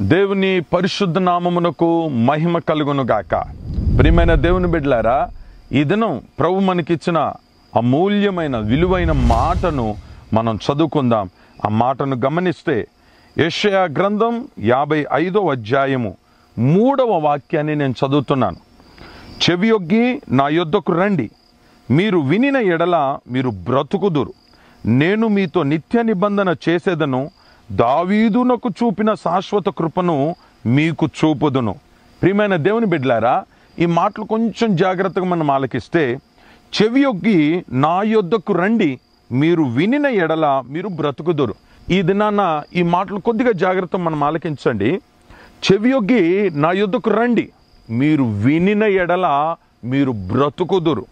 దేవుని పరిశుద్ధ నామమునకు మహిమ కలుగును గాక. ప్రియమైన దేవుని బిడ్డలారా, ఈ దినం ప్రభు మనకిచ్చిన అమూల్యమైన విలువైన మాటను మనం చదువుకుందాం. ఆ మాటను గమనిస్తే యెషయా గ్రంథం 55వ అధ్యాయము 3వ వాక్యాన్ని నేను చదువుతున్నాను. చెవియొగ్గి నా యొద్దకు రండి, మీరు వినిన ఎడల మీరు బ్రతుకుదురు. నేను మీతో నిత్య నిబంధన చేసేదను, దావీదునకు చూపిన శాశ్వత కృపను మీకు చూపుదును. ప్రియమైన దేవుని బిడ్డలారా, ఈ మాటలు కొంచెం జాగ్రత్తగా మనం ఆలకిస్తే, చెవియొగ్గి నా యొద్దకు రండి, మీరు వినిన ఎడల మీరు బ్రతుకుదురు. ఈ దినాన ఈ మాటలు కొద్దిగా జాగ్రత్త మనం ఆలకించండి. చెవియొగ్గి నా యొద్దకు రండి, మీరు వినిన ఎడల మీరు బ్రతుకుదురు.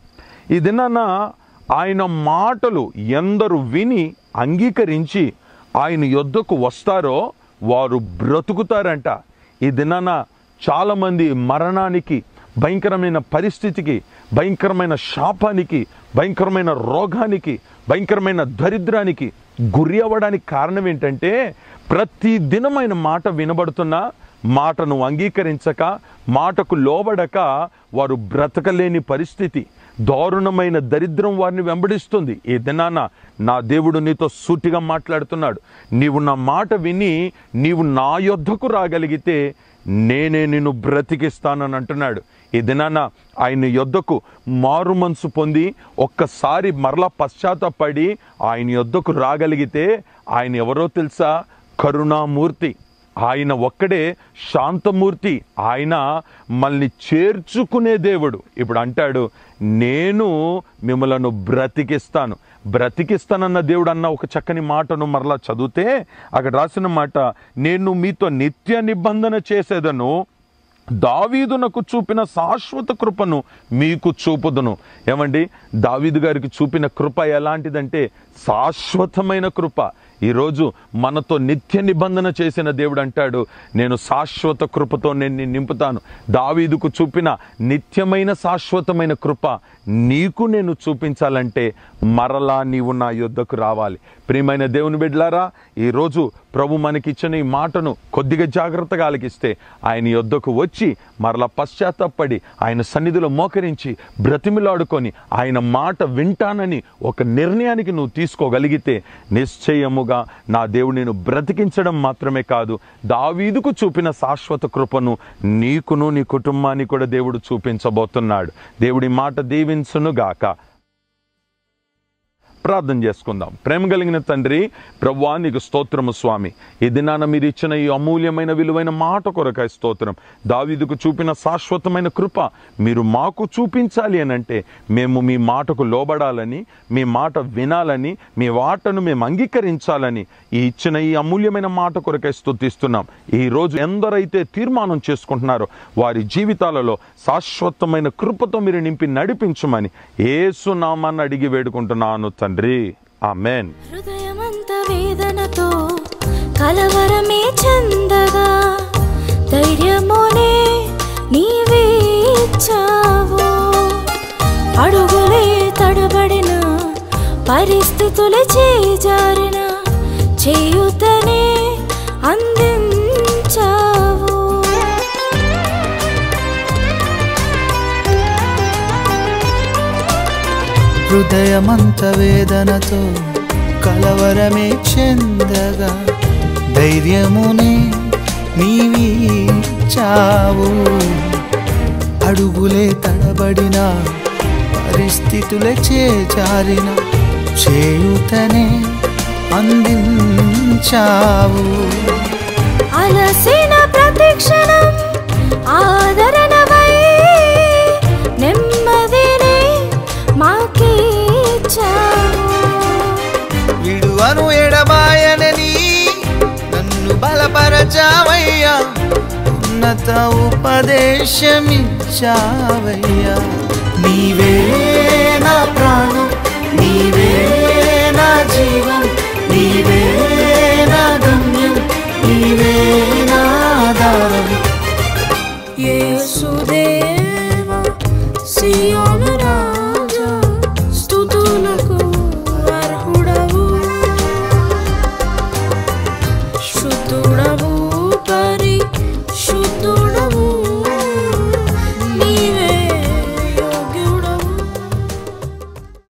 ఈ దినాన ఆయన మాటలు ఎందరు విని అంగీకరించి ఆయన యొద్దకు వస్తారో వారు బ్రతుకుతారంట. ఈ దినాన చాలామంది మరణానికి, భయంకరమైన పరిస్థితికి, భయంకరమైన శాపానికి, భయంకరమైన రోగానికి, భయంకరమైన దరిద్రానికి గురి అవ్వడానికి కారణం ఏంటంటే, ప్రతి దినమైన మాట వినబడుతున్నా మాటను అంగీకరించక, మాటకు లోబడక వారు బ్రతకలేని పరిస్థితి, దారుణమైన దరిద్రం వారిని వెంబడిస్తుంది. ఈ దినాన నా దేవుడు నీతో సూటిగా మాట్లాడుతున్నాడు. నీవు నా మాట విని నీవు నా యొద్దకు రాగలిగితే నేనే నిన్ను బ్రతికిస్తానని అంటున్నాడు. ఈ దినాన ఆయన యొద్దకు మారు మనసు పొంది ఒక్కసారి మరలా పశ్చాత్తాపడి ఆయన యొద్దకు రాగలిగితే ఆయన ఎవరో తెలుసా? కరుణామూర్తి. ఆయన ఒక్కడే శాంతమూర్తి. ఆయన మనల్ని చేర్చుకునే దేవుడు. ఇప్పుడు అంటాడు, నేను మిమ్మలను బ్రతికిస్తానన్న దేవుడు అన్న ఒక చక్కని మాటను మరలా చదివితే అక్కడ రాసిన మాట, నేను మీతో నిత్య నిబంధన చేసేదను, దావీదునకు చూపిన శాశ్వత కృపను మీకు చూపుదును. ఏమండి, దావీదు గారికి చూపిన కృప ఎలాంటిదంటే శాశ్వతమైన కృప. ఈరోజు మనతో నిత్య నిబంధన చేసిన దేవుడు అంటాడు, నేను శాశ్వత కృపతో నేను నింపుతాను. దావీదుకు చూపిన నిత్యమైన శాశ్వతమైన కృప నీకు నేను చూపించాలంటే మరలా నీవు నా యొద్దకు రావాలి. ప్రియమైన దేవుని బిడ్డలారా, ఈరోజు ప్రభు మనకిచ్చిన ఈ మాటను కొద్దిగా జాగ్రత్తగా ఆలకిస్తే ఆయన యొద్దకు వచ్చి మరలా పశ్చాత్తాపడి ఆయన సన్నిధిలో మోకరించి బ్రతిమిలాడుకొని ఆయన మాట వింటానని ఒక నిర్ణయానికి నువ్వు తీసుకోగలిగితే నిశ్చయముగా నా దేవుడు నేను బ్రతికించడం మాత్రమే కాదు, దావీదుకు చూపిన శాశ్వత కృపను నీకును నీ కుటుంబానికి కూడా దేవుడు చూపించబోతున్నాడు. దేవుడి మాట దీవించును గాక. ప్రార్థన చేసుకుందాం. ప్రేమ కలిగిన తండ్రి, ప్రభువా నీకు స్తోత్రము స్వామి. ఈ దినాన మీరు ఇచ్చిన ఈ అమూల్యమైన విలువైన మాట కొరకై స్తోత్రం. దావీదుకు చూపిన శాశ్వతమైన కృప మీరు మాకు చూపించాలి అని అంటే మేము మీ మాటకు లోబడాలని, మీ మాట వినాలని, మీ మాటను మేము అంగీకరించాలని ఈ ఇచ్చిన ఈ అమూల్యమైన మాట కొరకై స్తుతిస్తున్నాం. ఈరోజు ఎందరైతే తీర్మానం చేసుకుంటున్నారో వారి జీవితాలలో శాశ్వతమైన కృపతో మీరు నింపి నడిపించమని యేసు నామాన్ని అడిగి వేడుకుంటున్నాను తండ్రి. ఆమేన్. హృదయమంత వేదనతో కలవరమే చెందగా ధైర్యమునే నీవే ఇచ్చావు. అడుగులే తడబడిన, పరిస్థితులే చేజారిన, చేయుతనే అందించావు. హృదయమంత వేదనతో కలవరమే చెందగా ధైర్యమునే నీవిచ్చావు. అడుగులే తడబడిన, పరిస్థితులే చేజారిన, చేయుతనే అందించావు. అలసిన ప్రతిక్షణం ఆదరణవై నెమ్మదినే మాకిచ్చావు. విడువను ఎడబాయనని నన్ను బలపరచావయ్యా, ఉన్నత ఉపదేశమిచ్చావయ్యా. నీవే